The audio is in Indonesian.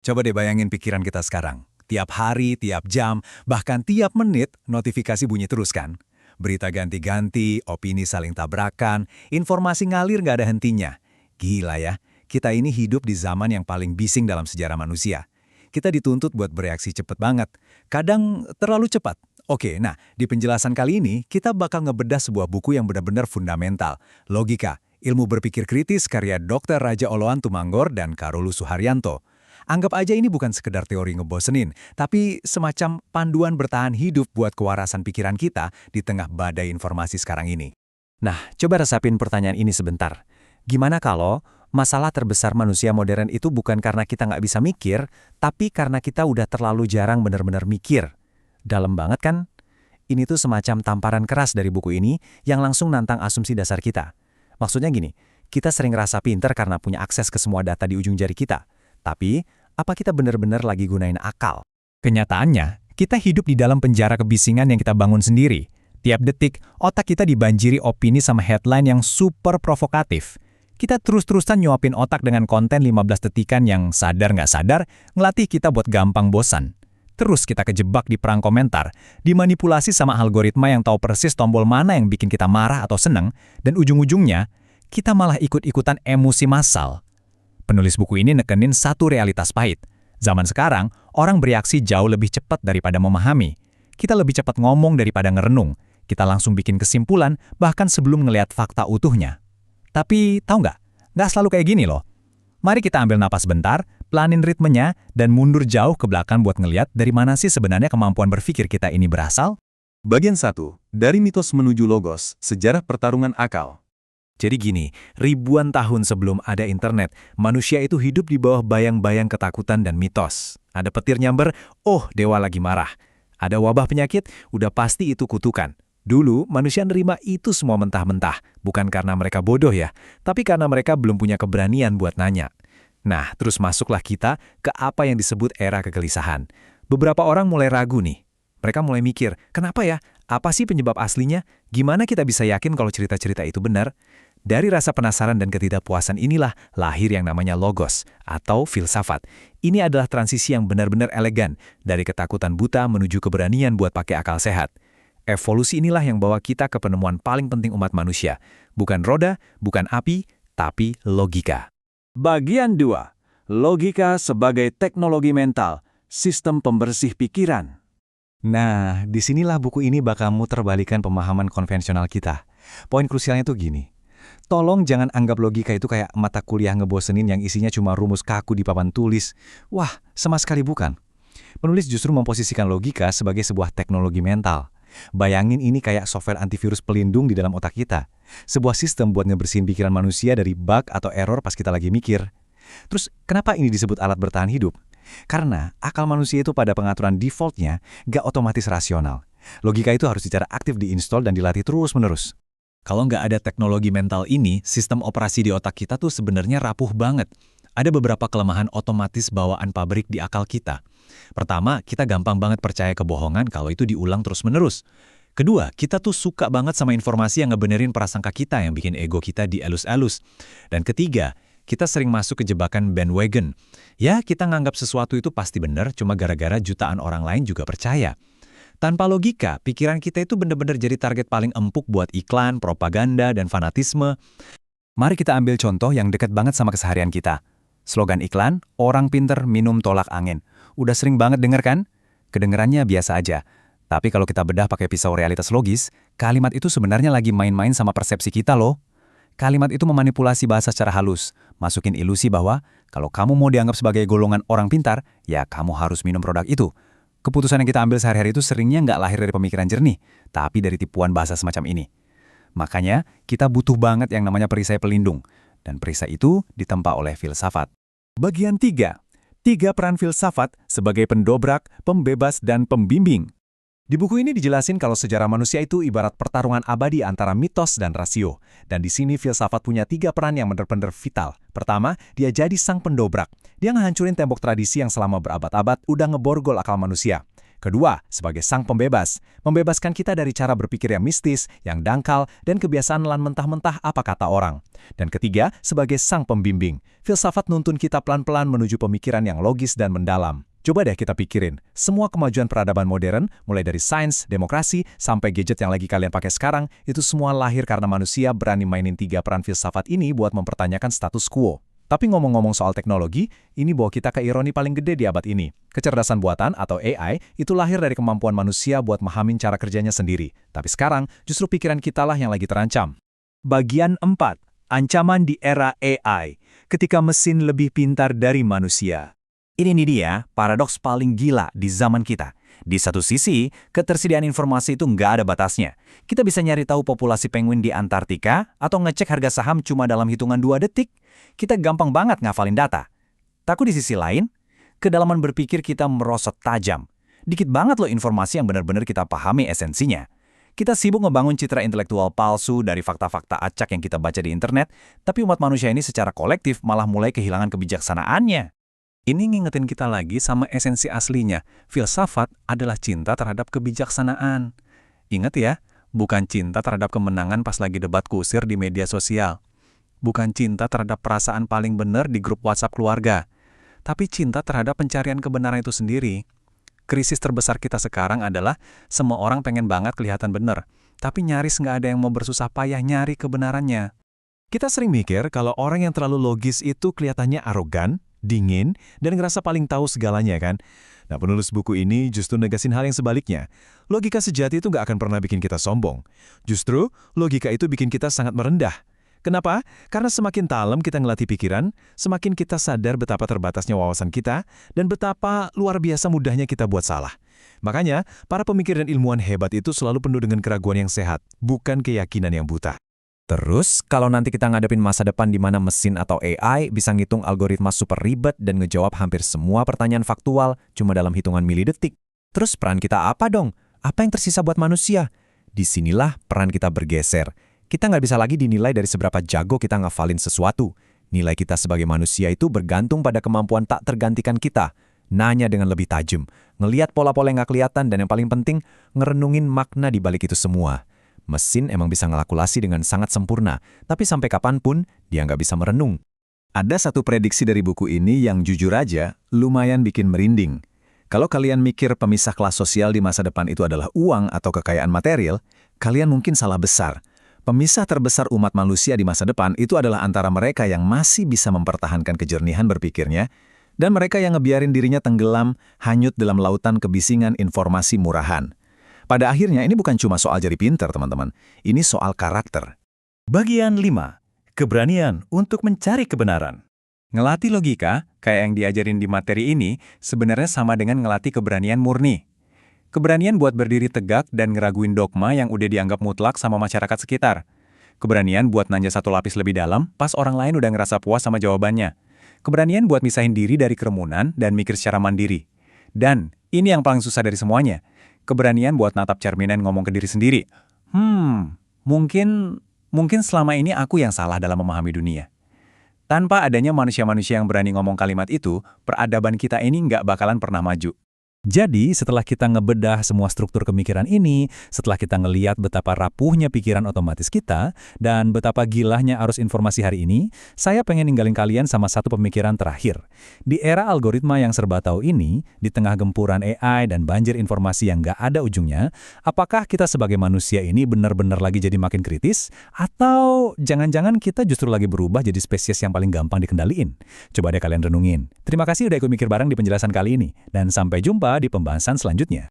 Coba deh bayangin pikiran kita sekarang. Tiap hari, tiap jam, bahkan tiap menit, notifikasi bunyi terus kan? Berita ganti-ganti, opini saling tabrakan, informasi ngalir nggak ada hentinya. Gila ya, kita ini hidup di zaman yang paling bising dalam sejarah manusia. Kita dituntut buat bereaksi cepat banget. Kadang terlalu cepat. Oke, nah di penjelasan kali ini kita bakal ngebedah sebuah buku yang benar-benar fundamental. Logika, ilmu berpikir kritis karya Dr. Raja Oloan Tumanggor dan Karulu Suharyanto. Anggap aja ini bukan sekedar teori ngebosenin, tapi semacam panduan bertahan hidup buat kewarasan pikiran kita di tengah badai informasi sekarang ini. Nah, coba resapin pertanyaan ini sebentar. Gimana kalau masalah terbesar manusia modern itu bukan karena kita nggak bisa mikir, tapi karena kita udah terlalu jarang benar-benar mikir? Dalam banget kan? Ini tuh semacam tamparan keras dari buku ini yang langsung nantang asumsi dasar kita. Maksudnya gini, kita sering ngerasa pinter karena punya akses ke semua data di ujung jari kita. Tapi, apa kita benar-benar lagi gunain akal? Kenyataannya, kita hidup di dalam penjara kebisingan yang kita bangun sendiri. Tiap detik, otak kita dibanjiri opini sama headline yang super provokatif. Kita terus-terusan nyuapin otak dengan konten 15 detikan yang sadar nggak sadar, ngelatih kita buat gampang bosan. Terus kita kejebak di perang komentar, dimanipulasi sama algoritma yang tahu persis tombol mana yang bikin kita marah atau seneng, dan ujung-ujungnya, kita malah ikut-ikutan emosi massal. Penulis buku ini nekenin satu realitas pahit. Zaman sekarang, orang bereaksi jauh lebih cepat daripada memahami. Kita lebih cepat ngomong daripada ngerenung. Kita langsung bikin kesimpulan, bahkan sebelum ngelihat fakta utuhnya. Tapi, tahu nggak? Nggak selalu kayak gini loh. Mari kita ambil napas bentar, pelanin ritmenya, dan mundur jauh ke belakang buat ngelihat dari mana sih sebenarnya kemampuan berpikir kita ini berasal. Bagian 1. Dari mitos menuju logos, sejarah pertarungan akal. Jadi gini, ribuan tahun sebelum ada internet, manusia itu hidup di bawah bayang-bayang ketakutan dan mitos. Ada petir nyamber, oh dewa lagi marah. Ada wabah penyakit, udah pasti itu kutukan. Dulu, manusia nerima itu semua mentah-mentah, bukan karena mereka bodoh ya, tapi karena mereka belum punya keberanian buat nanya. Nah, terus masuklah kita ke apa yang disebut era kegelisahan. Beberapa orang mulai ragu nih. Mereka mulai mikir, kenapa ya? Apa sih penyebab aslinya? Gimana kita bisa yakin kalau cerita-cerita itu benar? Dari rasa penasaran dan ketidakpuasan inilah lahir yang namanya logos atau filsafat. Ini adalah transisi yang benar-benar elegan dari ketakutan buta menuju keberanian buat pakai akal sehat. Evolusi inilah yang bawa kita ke penemuan paling penting umat manusia. Bukan roda, bukan api, tapi logika. Bagian 2. Logika sebagai teknologi mental, sistem pembersih pikiran. Nah, disinilah buku ini bakal muter balikan pemahaman konvensional kita. Poin krusialnya tuh gini. Tolong jangan anggap logika itu kayak mata kuliah ngebosenin yang isinya cuma rumus kaku di papan tulis. Wah, sama sekali bukan. Penulis justru memposisikan logika sebagai sebuah teknologi mental. Bayangin ini kayak software antivirus pelindung di dalam otak kita. Sebuah sistem buat ngebersihin pikiran manusia dari bug atau error pas kita lagi mikir. Terus, kenapa ini disebut alat bertahan hidup? Karena akal manusia itu pada pengaturan defaultnya gak otomatis rasional. Logika itu harus secara aktif diinstal dan dilatih terus-menerus. Kalau nggak ada teknologi mental ini, sistem operasi di otak kita tuh sebenarnya rapuh banget. Ada beberapa kelemahan otomatis bawaan pabrik di akal kita. Pertama, kita gampang banget percaya kebohongan kalau itu diulang terus-menerus. Kedua, kita tuh suka banget sama informasi yang ngebenerin prasangka kita yang bikin ego kita dielus-elus. Dan ketiga, kita sering masuk ke jebakan bandwagon. Ya, kita nganggap sesuatu itu pasti benar cuma gara-gara jutaan orang lain juga percaya. Tanpa logika, pikiran kita itu benar-benar jadi target paling empuk buat iklan, propaganda, dan fanatisme. Mari kita ambil contoh yang dekat banget sama keseharian kita. Slogan iklan, orang pinter minum tolak angin. Udah sering banget denger kan? Kedengerannya biasa aja. Tapi kalau kita bedah pakai pisau realitas logis, kalimat itu sebenarnya lagi main-main sama persepsi kita loh. Kalimat itu memanipulasi bahasa secara halus, masukin ilusi bahwa kalau kamu mau dianggap sebagai golongan orang pintar, ya kamu harus minum produk itu. Keputusan yang kita ambil sehari-hari itu seringnya nggak lahir dari pemikiran jernih, tapi dari tipuan bahasa semacam ini. Makanya, kita butuh banget yang namanya perisai pelindung, dan perisai itu ditempa oleh filsafat. Bagian 3. 3 peran filsafat sebagai pendobrak, pembebas, dan pembimbing. Di buku ini dijelasin kalau sejarah manusia itu ibarat pertarungan abadi antara mitos dan rasio. Dan di sini filsafat punya 3 peran yang benar-benar vital. Pertama, dia jadi sang pendobrak. Dia ngehancurin tembok tradisi yang selama berabad-abad udah ngeborgol akal manusia. Kedua, sebagai sang pembebas, membebaskan kita dari cara berpikir yang mistis, yang dangkal, dan kebiasaan nelan mentah-mentah apa kata orang. Dan ketiga, sebagai sang pembimbing, filsafat nuntun kita pelan-pelan menuju pemikiran yang logis dan mendalam. Coba deh kita pikirin, semua kemajuan peradaban modern, mulai dari sains, demokrasi, sampai gadget yang lagi kalian pakai sekarang, itu semua lahir karena manusia berani mainin 3 peran filsafat ini buat mempertanyakan status quo. Tapi ngomong-ngomong soal teknologi, ini bawa kita ke ironi paling gede di abad ini. Kecerdasan buatan atau AI itu lahir dari kemampuan manusia buat memahamin cara kerjanya sendiri. Tapi sekarang, justru pikiran kita lah yang lagi terancam. Bagian 4. Ancaman di era AI, ketika mesin lebih pintar dari manusia. Ini nih dia, paradoks paling gila di zaman kita. Di satu sisi, ketersediaan informasi itu nggak ada batasnya. Kita bisa nyari tahu populasi penguin di Antartika atau ngecek harga saham cuma dalam hitungan 2 detik. Kita gampang banget ngafalin data. Tapi di sisi lain, kedalaman berpikir kita merosot tajam. Dikit banget loh informasi yang benar-benar kita pahami esensinya. Kita sibuk ngebangun citra intelektual palsu dari fakta-fakta acak yang kita baca di internet, tapi umat manusia ini secara kolektif malah mulai kehilangan kebijaksanaannya. Ini ngingetin kita lagi sama esensi aslinya. Filsafat adalah cinta terhadap kebijaksanaan. Ingat ya, bukan cinta terhadap kemenangan pas lagi debat kusir di media sosial. Bukan cinta terhadap perasaan paling benar di grup WhatsApp keluarga. Tapi cinta terhadap pencarian kebenaran itu sendiri. Krisis terbesar kita sekarang adalah semua orang pengen banget kelihatan benar. Tapi nyaris nggak ada yang mau bersusah payah nyari kebenarannya. Kita sering mikir kalau orang yang terlalu logis itu kelihatannya arogan, dingin, dan ngerasa paling tahu segalanya kan? Nah, penulis buku ini justru negasin hal yang sebaliknya. Logika sejati itu nggak akan pernah bikin kita sombong. Justru, logika itu bikin kita sangat merendah. Kenapa? Karena semakin dalam kita ngelatih pikiran, semakin kita sadar betapa terbatasnya wawasan kita, dan betapa luar biasa mudahnya kita buat salah. Makanya, para pemikir dan ilmuwan hebat itu selalu penuh dengan keraguan yang sehat, bukan keyakinan yang buta. Terus, kalau nanti kita ngadepin masa depan di mana mesin atau AI bisa ngitung algoritma super ribet dan ngejawab hampir semua pertanyaan faktual cuma dalam hitungan milidetik. Terus peran kita apa dong? Apa yang tersisa buat manusia? Disinilah peran kita bergeser. Kita nggak bisa lagi dinilai dari seberapa jago kita ngafalin sesuatu. Nilai kita sebagai manusia itu bergantung pada kemampuan tak tergantikan kita. Nanya dengan lebih tajam, ngeliat pola-pola yang nggak kelihatan, dan yang paling penting, ngerenungin makna di balik itu semua. Mesin emang bisa ngelakulasi dengan sangat sempurna, tapi sampai kapanpun dia nggak bisa merenung. Ada satu prediksi dari buku ini yang jujur aja lumayan bikin merinding. Kalau kalian mikir pemisah kelas sosial di masa depan itu adalah uang atau kekayaan material, kalian mungkin salah besar. Pemisah terbesar umat manusia di masa depan itu adalah antara mereka yang masih bisa mempertahankan kejernihan berpikirnya, dan mereka yang ngebiarin dirinya tenggelam hanyut dalam lautan kebisingan informasi murahan. Pada akhirnya ini bukan cuma soal jadi pinter, teman-teman. Ini soal karakter. Bagian 5. Keberanian untuk mencari kebenaran. Ngelatih logika, kayak yang diajarin di materi ini, sebenarnya sama dengan ngelatih keberanian murni. Keberanian buat berdiri tegak dan ngeraguin dogma yang udah dianggap mutlak sama masyarakat sekitar. Keberanian buat nanya satu lapis lebih dalam, pas orang lain udah ngerasa puas sama jawabannya. Keberanian buat misahin diri dari kerumunan dan mikir secara mandiri. Dan, ini yang paling susah dari semuanya. Keberanian buat natap cerminan ngomong ke diri sendiri. Mungkin selama ini aku yang salah dalam memahami dunia. Tanpa adanya manusia-manusia yang berani ngomong kalimat itu, peradaban kita ini nggak bakalan pernah maju. Jadi, setelah kita ngebedah semua struktur pemikiran ini, setelah kita ngeliat betapa rapuhnya pikiran otomatis kita, dan betapa gilanya arus informasi hari ini, saya pengen ninggalin kalian sama satu pemikiran terakhir. Di era algoritma yang serba tahu ini, di tengah gempuran AI dan banjir informasi yang nggak ada ujungnya, apakah kita sebagai manusia ini benar-benar lagi jadi makin kritis? Atau jangan-jangan kita justru lagi berubah jadi spesies yang paling gampang dikendaliin? Coba deh kalian renungin. Terima kasih udah ikut mikir bareng di penjelasan kali ini, dan sampai jumpa di pembahasan selanjutnya.